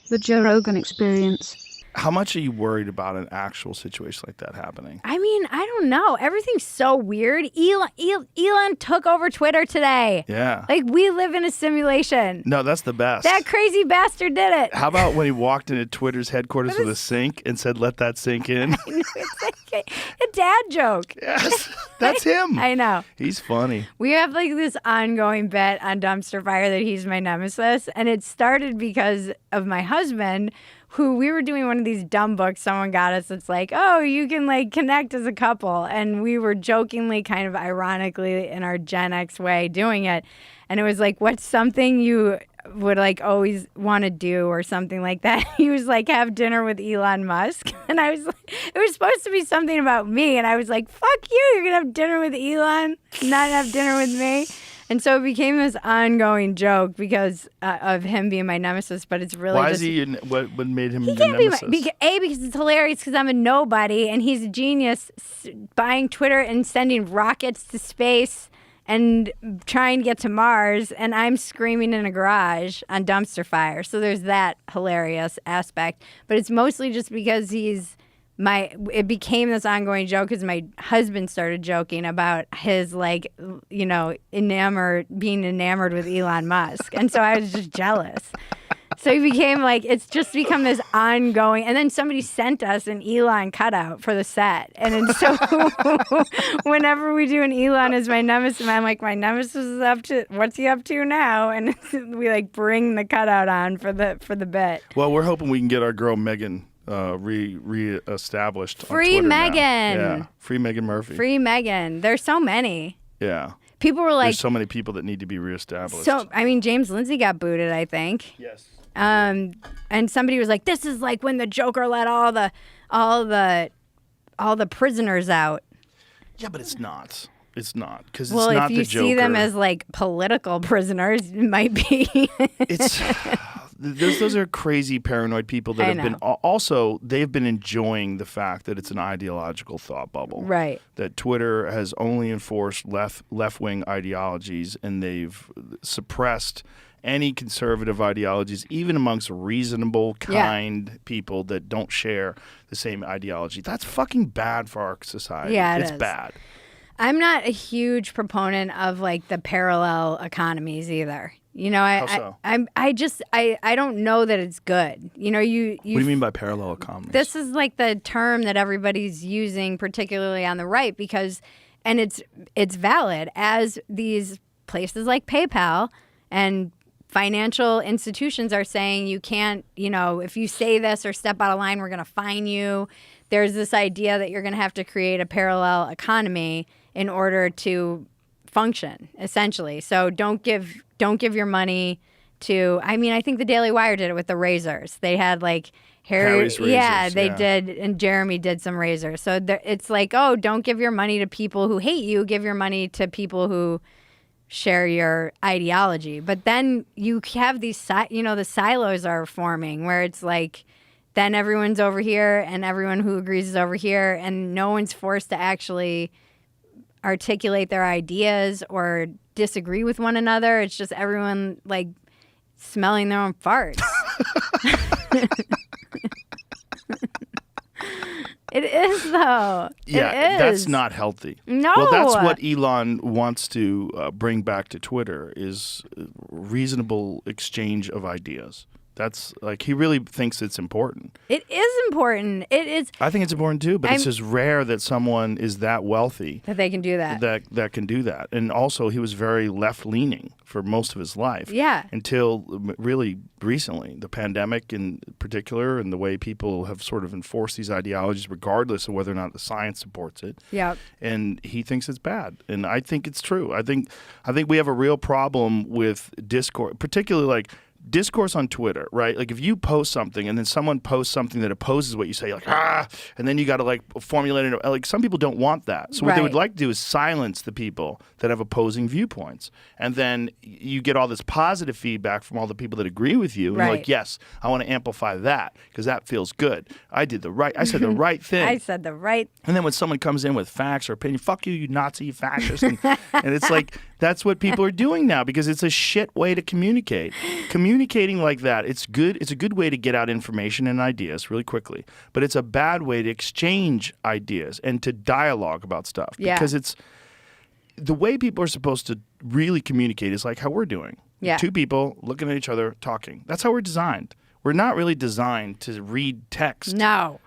The Joe Rogan Experience. How much are you worried about an actual situation like that happening? I mean, I don't know. Everything's so weird. Elon took over Twitter today. Yeah. Like, we live in a simulation. No, that's the best. That crazy bastard did it. How about when he walked into Twitter's headquarters with a sink and said, "Let that sink in"? I know, it's like a dad joke. Yes, that's him. I know. He's funny. We have like this ongoing bet on Dumpster Fire that he's my nemesis. And it started because of my husband, who we were doing one of these dumb books someone got us. It's like, oh, you can like connect as a couple. And we were jokingly, kind of ironically in our Gen X way doing it. And it was like, what's something you would like always want to do or something like that? He was like, have dinner with Elon Musk. And I was like, it was supposed to be something about me. And I was like, fuck you. You're going to have dinner with Elon, not have dinner with me. And so it became this ongoing joke because of him being my nemesis, but it's really Why just... is he? What made him He your can't be nemesis? because it's hilarious because I'm a nobody and he's a genius buying Twitter and sending rockets to space and trying to get to Mars, and I'm screaming in a garage on Dumpster Fire. So there's that hilarious aspect. But it's mostly just because it became this ongoing joke because my husband started joking about his like, you know, being enamored with Elon Musk. And so I was just jealous. So he became like, it's just become this ongoing, and then somebody sent us an Elon cutout for the set. And then so whenever we do an Elon as my nemesis, I'm like, my nemesis is up to, what's he up to now? And we like bring the cutout on for the bit. Well, we're hoping we can get our girl Megan re-established on Free Twitter now. Megan. Yeah. Free Megan Murphy. Free Megan. There's so many. Yeah. People were like, there's so many people that need to be reestablished. so, I mean, James Lindsay got booted, I think. Yes. And somebody was like, this is like when the Joker let all the prisoners out. Yeah, but it's not. It's not, because Well, it's not if the you Joker. see them as like political prisoners, it might be. It's those are crazy paranoid people that I have been know. also they've been enjoying the fact that it's an ideological thought bubble. Right. That Twitter has only enforced left-wing ideologies, and they've suppressed any conservative ideologies, even amongst reasonable, kind people that don't share the same ideology. That's fucking bad for our society. Yeah, it's is. bad. I'm not a huge proponent of like the parallel economies either. You know, I don't know that it's good. You know, you What do you mean by parallel economies? This is like the term that everybody's using, particularly on the right, because, and it's valid, as these places like PayPal and financial institutions are saying you can't, you know, if you say this or step out of line, we're going to fine you. There's this idea that you're going to have to create a parallel economy in order to function, essentially. So don't give your money to, I mean, I think the Daily Wire did it with the razors. They had like Harry's razors, yeah, they yeah. did, and Jeremy did some razors. So it's like, oh, don't give your money to people who hate you. Give your money to people who share your ideology. But then you have these, you know, the silos are forming where it's like, then everyone's over here and everyone who agrees is over here, and no one's forced to actually articulate their ideas or disagree with one another. It's just everyone like smelling their own farts. It is, though. Yeah, it is. that's not healthy. No. Well, that's what Elon wants to bring back to Twitter is reasonable exchange of ideas. That's like, he really thinks it's important. It is important. It is. I think it's important too, but it's just rare that someone is that wealthy That they can do that. that can do that. And also, he was very left-leaning for most of his life. Yeah. Until really recently, the pandemic in particular, and the way people have sort of enforced these ideologies regardless of whether or not the science supports it. Yeah. And he thinks it's bad, and I think it's true. I think we have a real problem with discourse, particularly like discourse on Twitter, right? Like if you post something and then someone posts something that opposes what you say, like, and then you got to like formulate it. Like some people don't want that. So what they would like to do is silence the people that have opposing viewpoints. And then you get all this positive feedback from all the people that agree with you. And you're like, yes, I want to amplify that because that feels good. I said the right thing. I said the right. And then when someone comes in with facts or opinion, fuck you, you Nazi, you fascist. And it's like, That's what people are doing now because it's a shit way to communicate. Communicating like that, it's good. It's a good way to get out information and ideas really quickly, but it's a bad way to exchange ideas and to dialogue about stuff. Yeah. Because it's the way people are supposed to really communicate is like how we're doing. Yeah. Two people looking at each other talking. That's how we're designed. We're not really designed to read text. No.